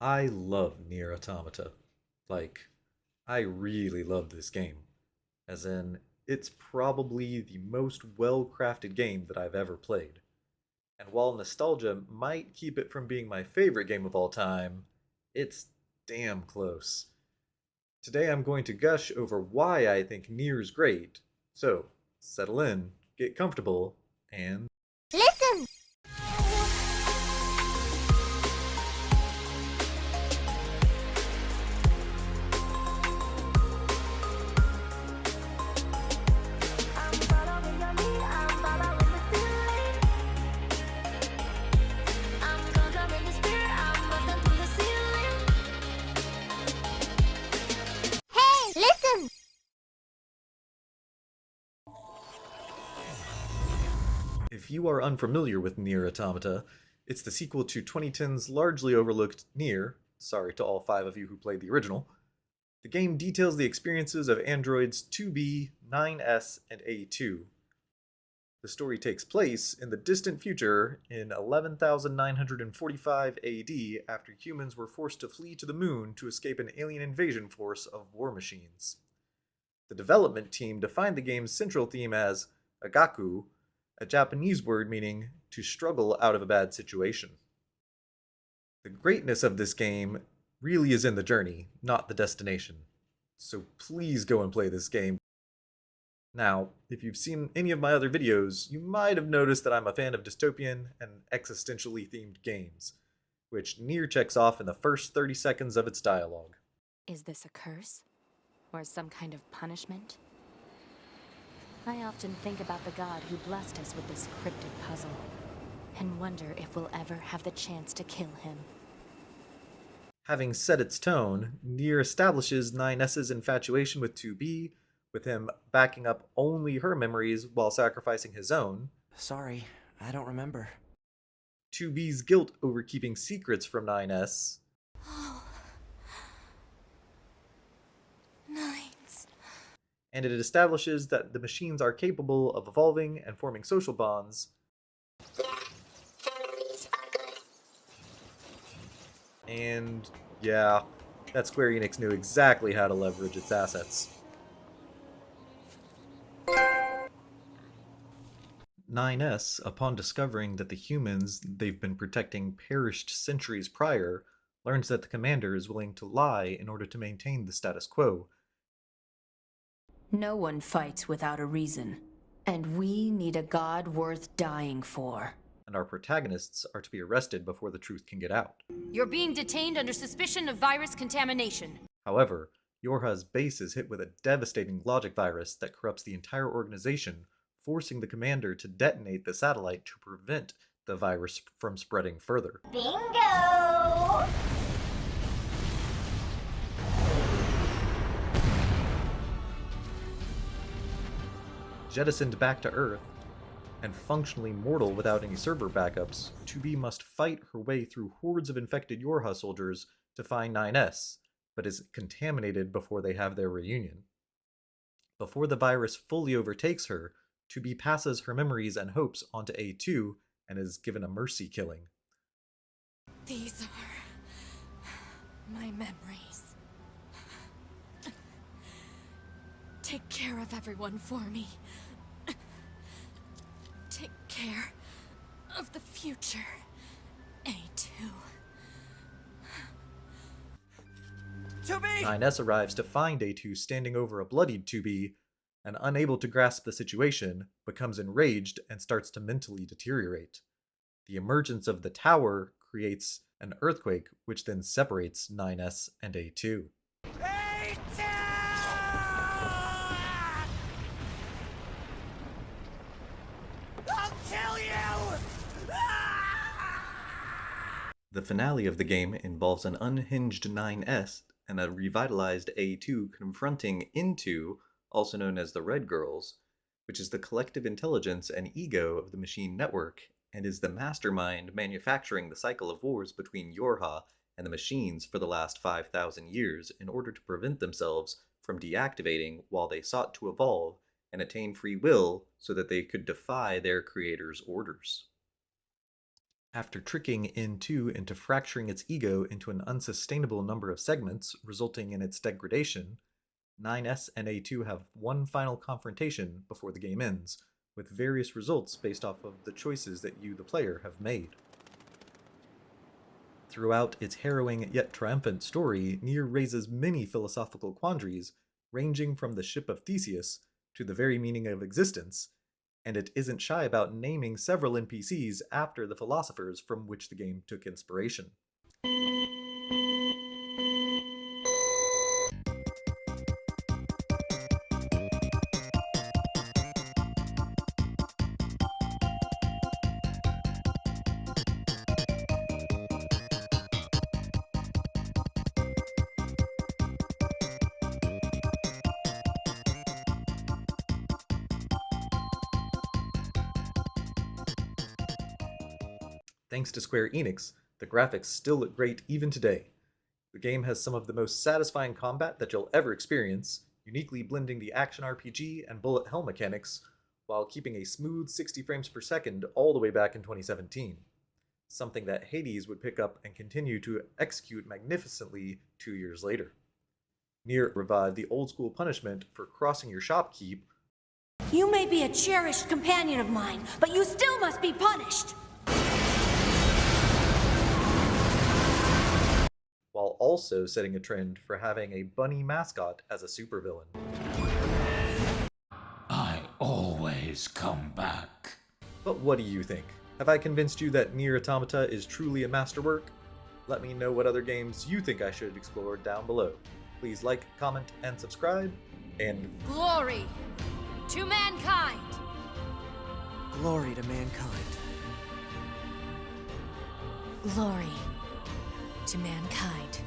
I love NieR Automata. Like, I really love this game. As in, it's probably the most well-crafted game that I've ever played. And while nostalgia might keep it from being my favorite game of all time, it's damn close. Today I'm going to gush over why I think NieR is great. So, settle in, get comfortable, and Listen! I'm following your lead, I'm following the ceiling. I'm conjuring the spirit, I'm busting through the ceiling. Hey, listen! if you are unfamiliar with NieR Automata, it's the sequel to 2010's largely overlooked NieR. Sorry to all five of you who played the original. The game details the experiences of androids 2B, 9S, and A2. The story takes place in the distant future in 11,945 AD after humans were forced to flee to the moon to escape an alien invasion force of war machines. The development team defined the game's central theme as agaku, a Japanese word meaning to struggle out of a bad situation. The greatness of this game really is in the journey, not the destination. So please go and play this game. Now, if you've seen any of my other videos, you might have noticed that I'm a fan of dystopian and existentially themed games, which NieR checks off in the first 30 seconds of its dialogue. Is this a curse? Or some kind of punishment? I often think about the god who blessed us with this cryptic puzzle, and wonder if we'll ever have the chance to kill him. Having set its tone, NieR establishes 9S's infatuation with 2B, with him backing up only her memories while sacrificing his own, Sorry, I don't remember. 2B's guilt over keeping secrets from 9S, Nines. and it establishes that the machines are capable of evolving and forming social bonds, Yeah, families are good. and yeah, that Square Enix knew exactly how to leverage its assets. 9S, upon discovering that the humans they've been protecting perished centuries prior, learns that the commander is willing to lie in order to maintain the status quo. No one fights without a reason, and we need a god worth dying for. And our protagonists are to be arrested before the truth can get out. You're being detained under suspicion of virus contamination. However, Yorha's base is hit with a devastating logic virus that corrupts the entire organization, forcing the commander to detonate the satellite to prevent the virus from spreading further. Bingo! Jettisoned back to Earth, and functionally mortal without any server backups, 2B must fight her way through hordes of infected Yorha soldiers to find 9S, but is contaminated before they have their reunion. Before the virus fully overtakes her, 2B passes her memories and hopes onto A2 and is given a mercy killing. These are my memories. Take care of everyone for me. Take care of the future, A2. 9S arrives to find A2 standing over a bloodied 2B, and unable to grasp the situation, becomes enraged and starts to mentally deteriorate. The emergence of the tower creates an earthquake, which then separates 9S and A2. I'll kill you! The finale of the game involves an unhinged 9S and a revitalized A2 confronting Into, also known as the Red Girls, which is the collective intelligence and ego of the machine network, and is the mastermind manufacturing the cycle of wars between Yorha and the machines for the last 5,000 years in order to prevent themselves from deactivating while they sought to evolve and attain free will so that they could defy their creator's orders. After tricking N2 into fracturing its ego into an unsustainable number of segments, resulting in its degradation, 9S and A2 have one final confrontation before the game ends, with various results based off of the choices that you, the player, have made. Throughout its harrowing yet triumphant story, NieR raises many philosophical quandaries, ranging from the ship of Theseus to the very meaning of existence, and it isn't shy about naming several NPCs after the philosophers from which the game took inspiration. Thanks to Square Enix, the graphics still look great even today. The game has some of the most satisfying combat that you'll ever experience, uniquely blending the action RPG and bullet hell mechanics, while keeping a smooth 60 frames per second all the way back in 2017. Something that Hades would pick up and continue to execute magnificently 2 years later. NieR revived the old school punishment for crossing your shopkeep. You may be a cherished companion of mine, but you still must be punished! While also setting a trend for having a bunny mascot as a supervillain. I always come back. But what do you think? Have I convinced you that NieR Automata is truly a masterwork? Let me know what other games you think I should explore down below. Please like, comment, and subscribe, and Glory to mankind! Glory to mankind. Glory to mankind.